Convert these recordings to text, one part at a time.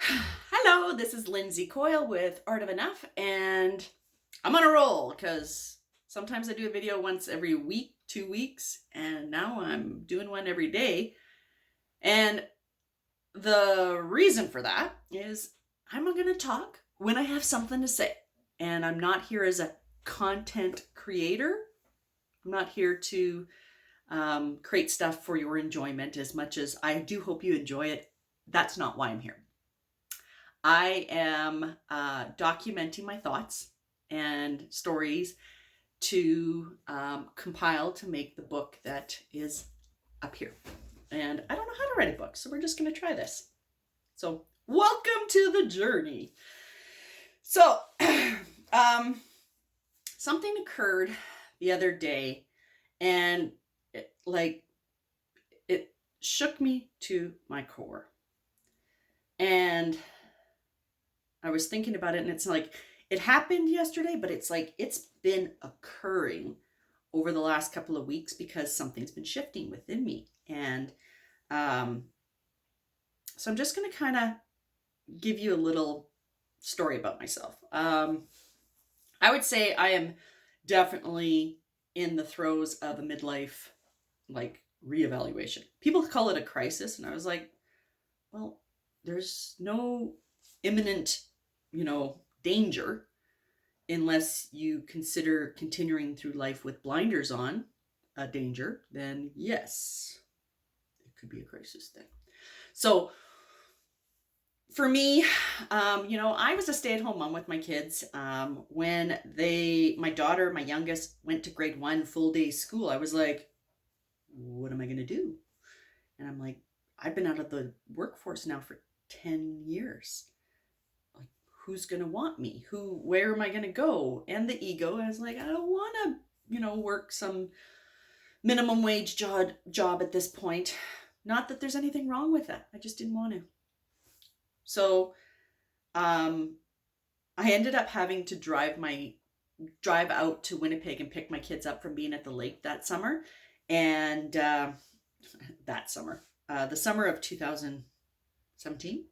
Hello, this is Lindsay Coyle with Art of Enough, and I'm on a roll because sometimes I do a video once every week, 2 weeks, and now I'm doing one every day. And the reason for that is I'm going to talk when I have something to say. And I'm not here as a content creator. I'm not here to create stuff for your enjoyment as much as I do hope you enjoy it. That's not why I'm here. I am documenting my thoughts and stories to compile to make the book that is up here. And I don't know how to write a book, so we're just going to try this. So welcome to the journey. So something occurred the other day, and it shook me to my core. And I was thinking about it, and it's like it happened yesterday, but it's like it's been occurring over the last couple of weeks because something's been shifting within me. And so I'm just going to kind of give you a little story about myself. I would say I am definitely in the throes of a midlife reevaluation. People call it a crisis, and I was like, well, there's no imminent danger unless you consider continuing through life with blinders on a danger. Then yes, it could be a crisis thing. So for me, I was a stay-at-home mom with my kids. When my daughter, my youngest, went to grade 1 full day school, I was like, what am I going to do? And I'm like, I've been out of the workforce now for 10 years. Who's going to want me? Where am I going to go? And the ego, I was like, I don't want to, work some minimum wage job at this point. Not that there's anything wrong with that. I just didn't want to. So, I ended up having to drive out to Winnipeg and pick my kids up from being at the lake that summer. And, the summer of 2017.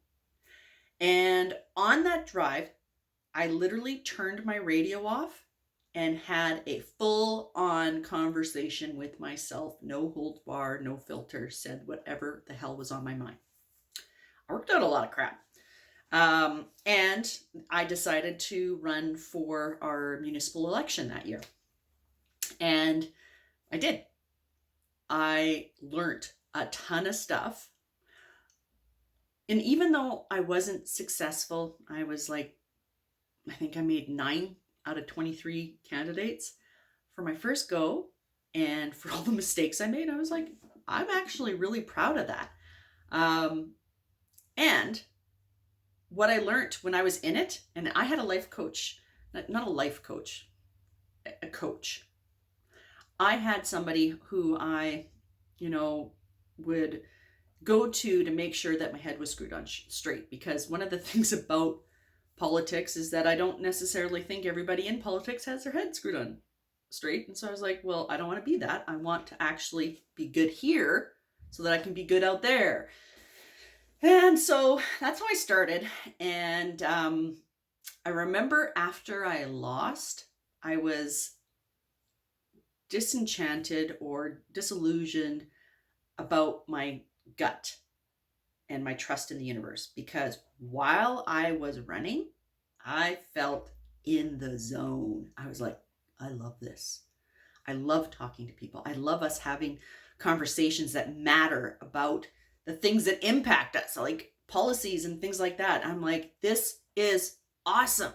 And on that drive, I literally turned my radio off and had a full-on conversation with myself. No holds barred, no filter, said whatever the hell was on my mind. I worked out a lot of crap. And I decided to run for our municipal election that year. And I did. I learned a ton of stuff. And even though I wasn't successful, I was I think I made 9 out of 23 candidates for my first go. And for all the mistakes I made, I was like, I'm actually really proud of that. And what I learned when I was in it, and I had a life coach, not a life coach, a coach. I had somebody who I, would go to make sure that my head was screwed on straight. Because one of the things about politics is that I don't necessarily think everybody in politics has their head screwed on straight. And so I was like, well, I don't want to be that. I want to actually be good here so that I can be good out there. And so that's how I started. And I remember after I lost, I was disenchanted or disillusioned about my gut and my trust in the universe, because while I was running, I felt in the zone. I was like, I love this. I love talking to people. I love us having conversations that matter about the things that impact us, like policies and things like that. I'm like, this is awesome.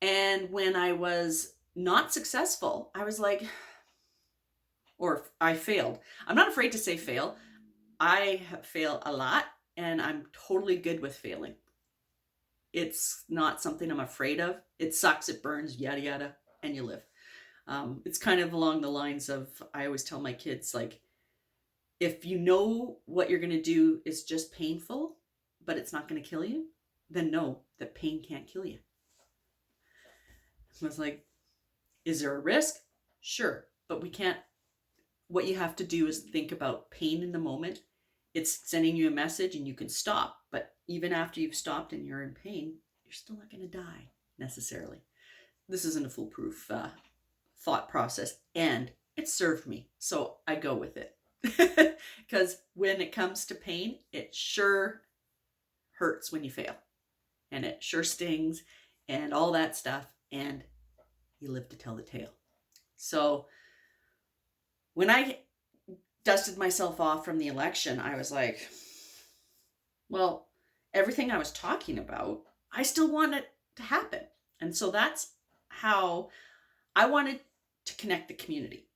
And when I was not successful, I was like, or I failed. I'm not afraid to say fail. I fail a lot, and I'm totally good with failing. It's not something I'm afraid of. It sucks, it burns, yada, yada, and you live. It's kind of along the lines of, I always tell my kids, if you know what you're going to do is just painful, but it's not going to kill you, then know that pain can't kill you. I was like, is there a risk? Sure, but we can't. What you have to do is think about pain in the moment. It's sending you a message and you can stop, but even after you've stopped and you're in pain, you're still not going to die necessarily. This isn't a foolproof thought process, and it served me, so I go with it. Because when it comes to pain, it sure hurts when you fail, and it sure stings and all that stuff, and you live to tell the tale. So when I dusted myself off from the election, I was like, well, everything I was talking about, I still want it to happen. And so that's how I wanted to connect the community.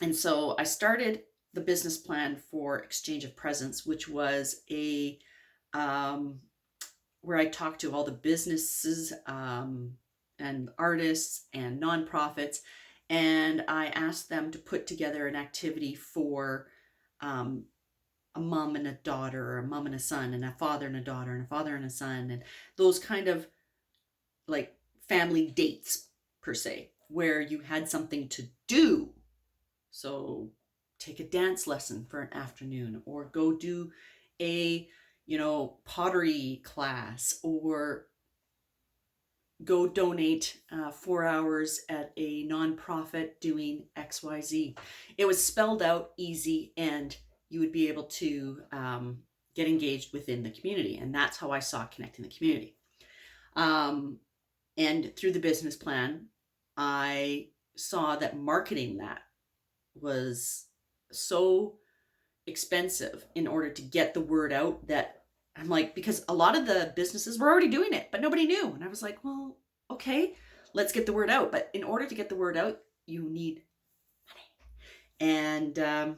And so I started the business plan for Exchange of Presence, which was a where I talked to all the businesses and artists and nonprofits, and I asked them to put together an activity for a mom and a daughter, or a mom and a son, and a father and a daughter, and a father and a son, and those kind of like family dates per se, where you had something to do. So take a dance lesson for an afternoon, or go do a, pottery class, or go donate 4 hours at a nonprofit doing XYZ. It was spelled out easy, and you would be able to get engaged within the community. And that's how I saw connecting the community. And through the business plan, I saw that marketing that was so expensive in order to get the word out, that I'm like, because a lot of the businesses were already doing it, but nobody knew. And I was like, well, okay, let's get the word out. But in order to get the word out, you need money. And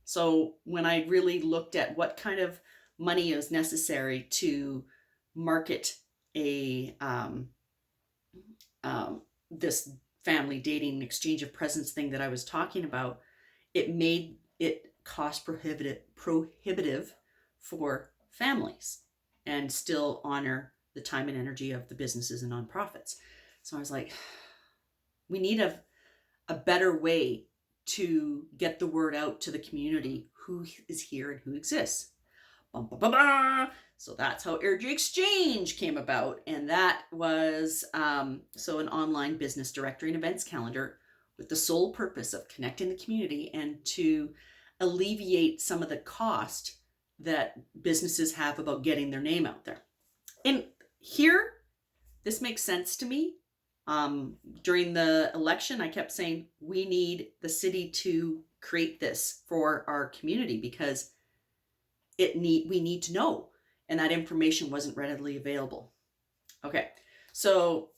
so when I really looked at what kind of money is necessary to market a this family dating exchange of presents thing that I was talking about, it made it cost prohibitive for families and still honor the time and energy of the businesses and nonprofits. So I was like, we need a better way to get the word out to the community who is here and who exists. Bum, bum, bum, bum. So that's how Energy Exchange came about. And that was so an online business directory and events calendar with the sole purpose of connecting the community and to alleviate some of the cost that businesses have about getting their name out there. And here, this makes sense to me. During the election, I kept saying, we need the city to create this for our community, because we need to know. And that information wasn't readily available. Okay, so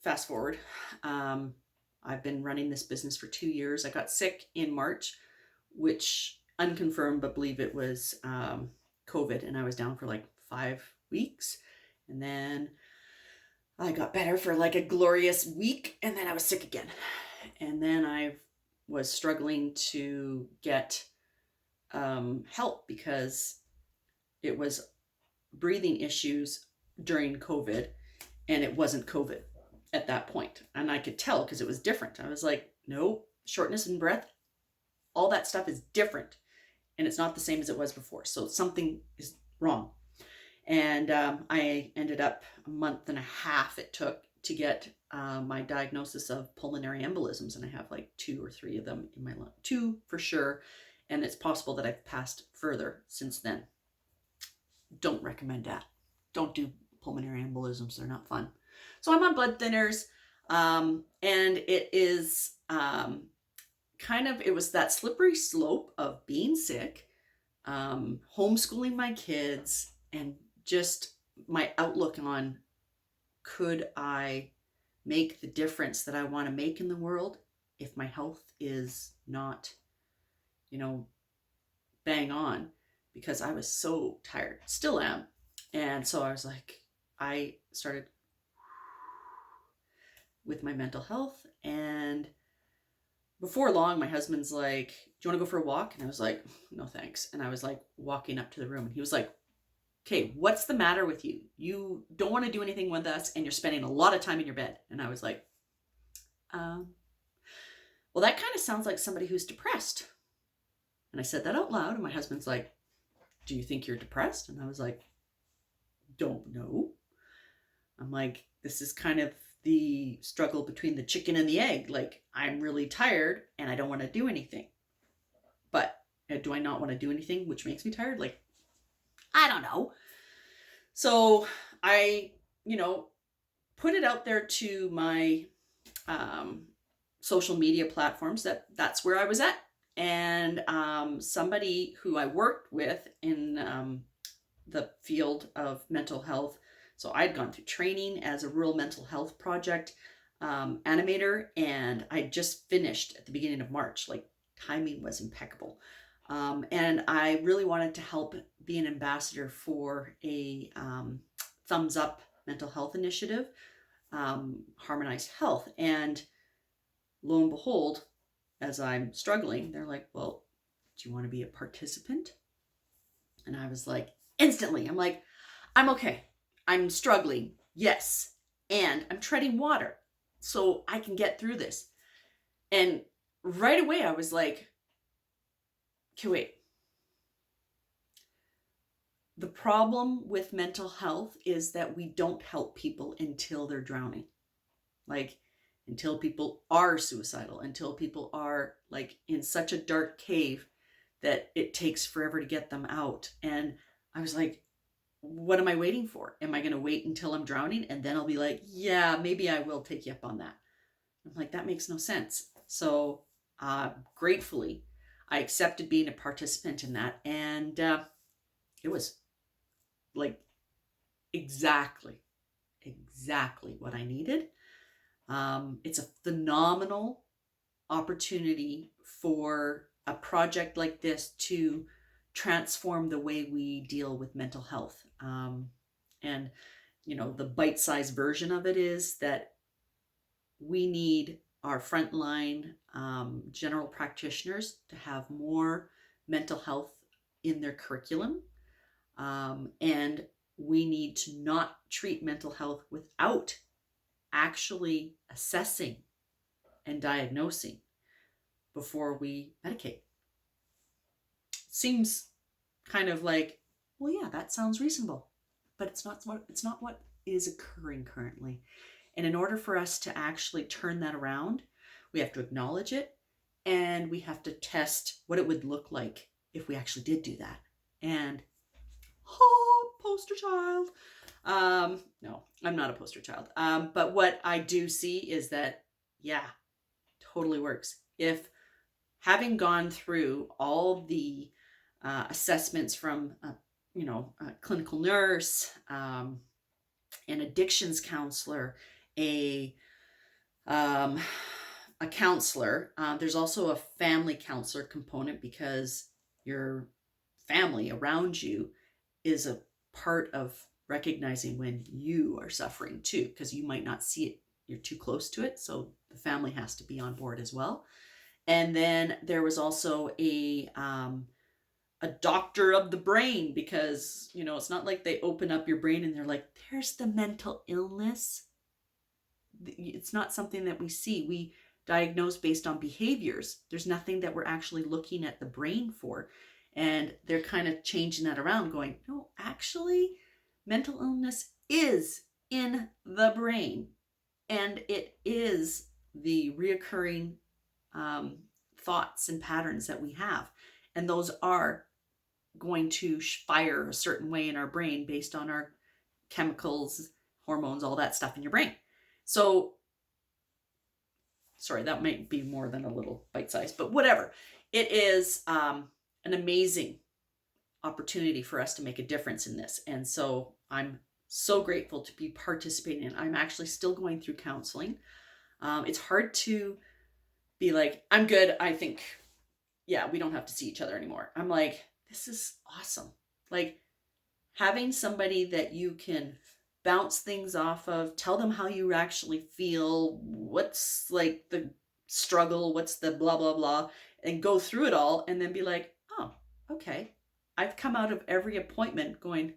fast forward. I've been running this business for 2 years. I got sick in March, which unconfirmed, but believe it was COVID. And I was down for like 5 weeks. And then I got better for like a glorious week. And then I was sick again. And then I was struggling to get help, because it was breathing issues during COVID, and it wasn't COVID at that point. And I could tell because it was different. I was like, no, shortness in breath, all that stuff is different, and it's not the same as it was before. So something is wrong. And I ended up a month and a half it took to get my diagnosis of pulmonary embolisms. And I have like 2 or 3 of them in my lung, 2 for sure. And it's possible that I've passed further since then. Don't recommend that. Don't do pulmonary embolisms. They're not fun. So I'm on blood thinners. And it is it was that slippery slope of being sick, homeschooling my kids, and just my outlook on, could I make the difference that I want to make in the world if my health is not, bang on, because I was so tired, still am. And so I was like, I started with my mental health, and before long, my husband's like, do you want to go for a walk? And I was like, no, thanks. And I was like walking up to the room, and he was like, okay, what's the matter with you? You don't want to do anything with us, and you're spending a lot of time in your bed. And I was like, well, that kind of sounds like somebody who's depressed. And I said that out loud, and my husband's like, do you think you're depressed? And I was like, don't know. I'm like, this is kind of the struggle between the chicken and the egg. Like, I'm really tired and I don't want to do anything. But do I not want to do anything which makes me tired? Like, I don't know. So I, put it out there to my social media platforms that's where I was at. And somebody who I worked with in the field of mental health. So I'd gone through training as a rural mental health project animator, and I just finished at the beginning of March. Like, timing was impeccable. And I really wanted to help be an ambassador for a Thumbs Up mental health initiative, Harmonized Health. And lo and behold, as I'm struggling, they're like, well, do you want to be a participant? And I was like, instantly, I'm like, I'm okay. I'm struggling. Yes. And I'm treading water so I can get through this. And right away, I was like, okay, wait. The problem with mental health is that we don't help people until they're drowning. Like, until people are suicidal, until people are like in such a dark cave that it takes forever to get them out. And I was like, what am I waiting for? Am I going to wait until I'm drowning? And then I'll be like, yeah, maybe I will take you up on that. I'm like, that makes no sense. So gratefully, I accepted being a participant in that. And it was like exactly what I needed. It's a phenomenal opportunity for a project like this to transform the way we deal with mental health. And, the bite-sized version of it is that we need our frontline general practitioners to have more mental health in their curriculum. And we need to not treat mental health without actually assessing and diagnosing before we medicate. Seems kind of like, well, yeah, that sounds reasonable, but it's not what is occurring currently. And in order for us to actually turn that around, we have to acknowledge it, and we have to test what it would look like if we actually did do that. And poster child. No, I'm not a poster child. But what I do see is that, yeah, totally works. If having gone through all the assessments from, a clinical nurse, an addictions counselor, a counselor, there's also a family counselor component, because your family around you is a part of recognizing when you are suffering too, because you might not see it. You're too close to it. So the family has to be on board as well. And then there was also a doctor of the brain, because, it's not like they open up your brain and they're like, there's the mental illness. It's not something that we see. We diagnose based on behaviors. There's nothing that we're actually looking at the brain for. And they're kind of changing that around, going, no, actually, mental illness is in the brain. And it is the reoccurring thoughts and patterns that we have. And those are going to fire a certain way in our brain based on our chemicals, hormones, all that stuff in your brain. So, sorry, that might be more than a little bite size, but whatever. It is an amazing opportunity for us to make a difference in this. And so I'm so grateful to be participating in. I'm actually still going through counseling. It's hard to be like, I'm good. I think, yeah, we don't have to see each other anymore. I'm like, this is awesome. Like, having somebody that you can bounce things off of, tell them how you actually feel, what's like the struggle, what's the blah, blah, blah, and go through it all, and then be like, oh, okay. I've come out of every appointment going,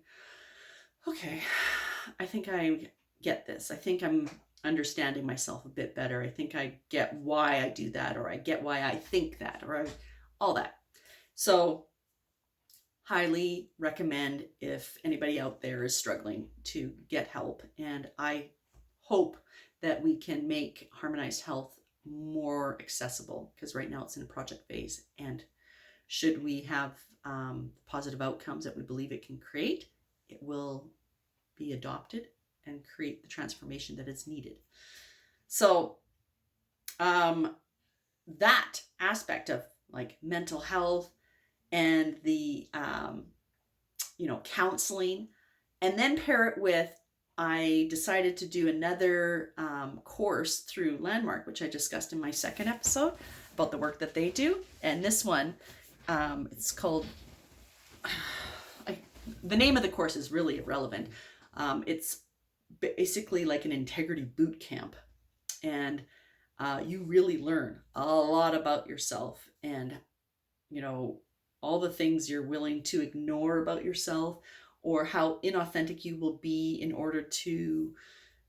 okay, I think I get this. I think I'm understanding myself a bit better. I think I get why I do that, or I get why I think that, or all that. So highly recommend if anybody out there is struggling to get help. And I hope that we can make harmonized health more accessible, because right now it's in a project phase. And should we have positive outcomes that we believe it can create, it will be adopted and create the transformation that is needed. So that aspect of like mental health and the counseling, and then pair it with, I decided to do another course through Landmark, which I discussed in my second episode about the work that they do. And this one, it's called, the name of the course is really irrelevant. It's basically like an integrity boot camp. And you really learn a lot about yourself, and, all the things you're willing to ignore about yourself, or how inauthentic you will be in order to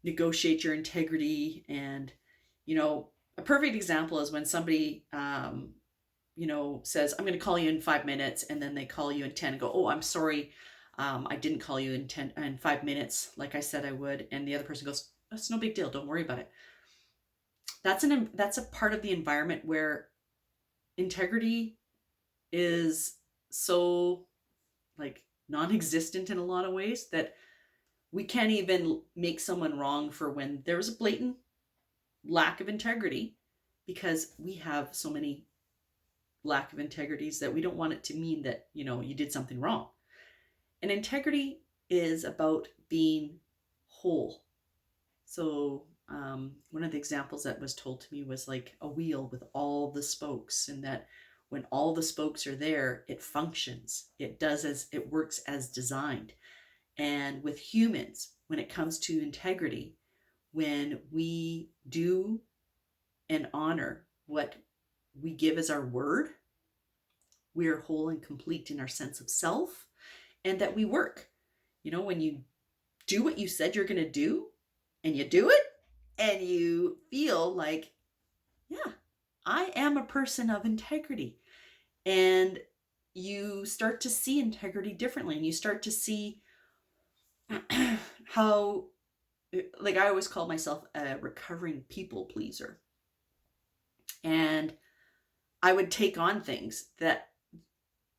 negotiate your integrity. And, a perfect example is when somebody, says, I'm going to call you in 5 minutes. And then they call you in 10 and go, oh, I'm sorry. I didn't call you in 5 minutes, like I said I would. And the other person goes, that's no big deal. Don't worry about it. That's a part of the environment where integrity is so like non-existent in a lot of ways, that we can't even make someone wrong for when there's a blatant lack of integrity, because we have so many lack of integrities that we don't want it to mean that, you did something wrong. And integrity is about being whole. So one of the examples that was told to me was like a wheel with all the spokes, and that when all the spokes are there, it functions. It works as designed. And with humans, when it comes to integrity, when we do and honor what we give as our word, we are whole and complete in our sense of self, and that we work. When you do what you said you're going to do, and you do it, and you feel like, yeah, I am a person of integrity. And you start to see integrity differently, and you start to see how, like, I always call myself a recovering people pleaser. And I would take on things that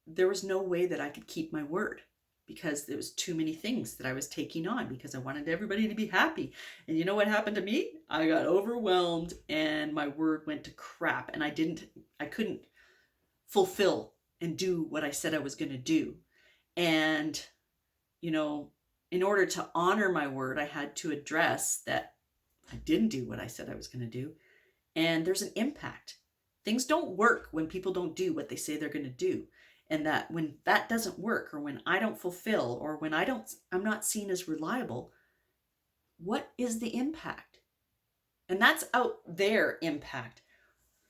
there was no way that I could keep my word, because there was too many things that I was taking on, because I wanted everybody to be happy. And you know what happened to me? I got overwhelmed, and my word went to crap, and I couldn't fulfill and do what I said I was going to do. And, in order to honor my word, I had to address that I didn't do what I said I was going to do. And there's an impact. Things don't work when people don't do what they say they're going to do. And that when that doesn't work, or when I don't fulfill, or when I'm not seen as reliable, what is the impact? And that's out there impact.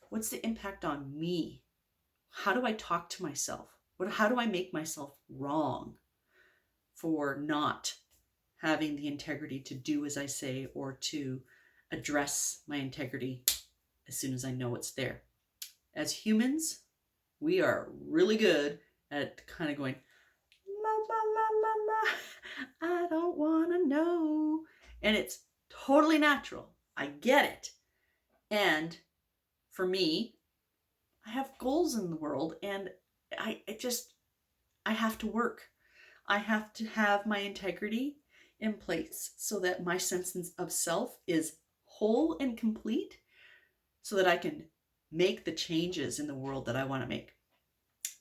What's the impact on me? How do I talk to myself? How do I make myself wrong for not having the integrity to do as I say, or to address my integrity as soon as I know it's there? As humans, we are really good at kind of going, la, la, la, la, la, I don't want to know. And it's totally natural. I get it. And for me, I have goals in the world, and I have to work. I have to have my integrity in place so that my sense of self is whole and complete, so that I can make the changes in the world that I want to make.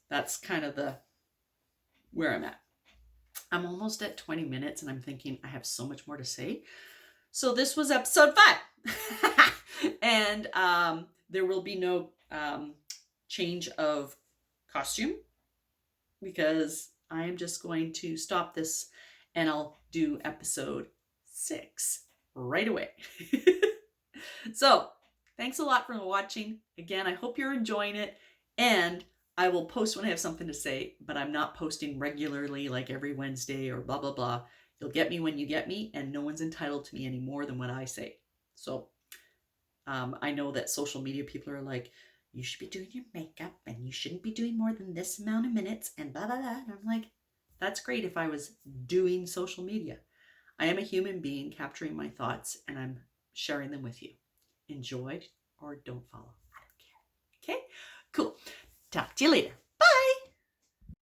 That's kind of where I'm at. I'm almost at 20 minutes, and I'm thinking I have so much more to say. So this was episode 5. And there will be no change of costume, because I am just going to stop this, and I'll do episode 6 right away. So thanks a lot for watching. Again, I hope you're enjoying it, and I will post when I have something to say, but I'm not posting regularly like every Wednesday or blah, blah, blah. You'll get me when you get me, and no one's entitled to me any more than what I say. So I know that social media people are like, you should be doing your makeup and you shouldn't be doing more than this amount of minutes and blah, blah, blah. And I'm like, that's great if I was doing social media. I am a human being capturing my thoughts and I'm sharing them with you. Enjoy or don't follow. I don't care. Okay, cool. Talk to you later.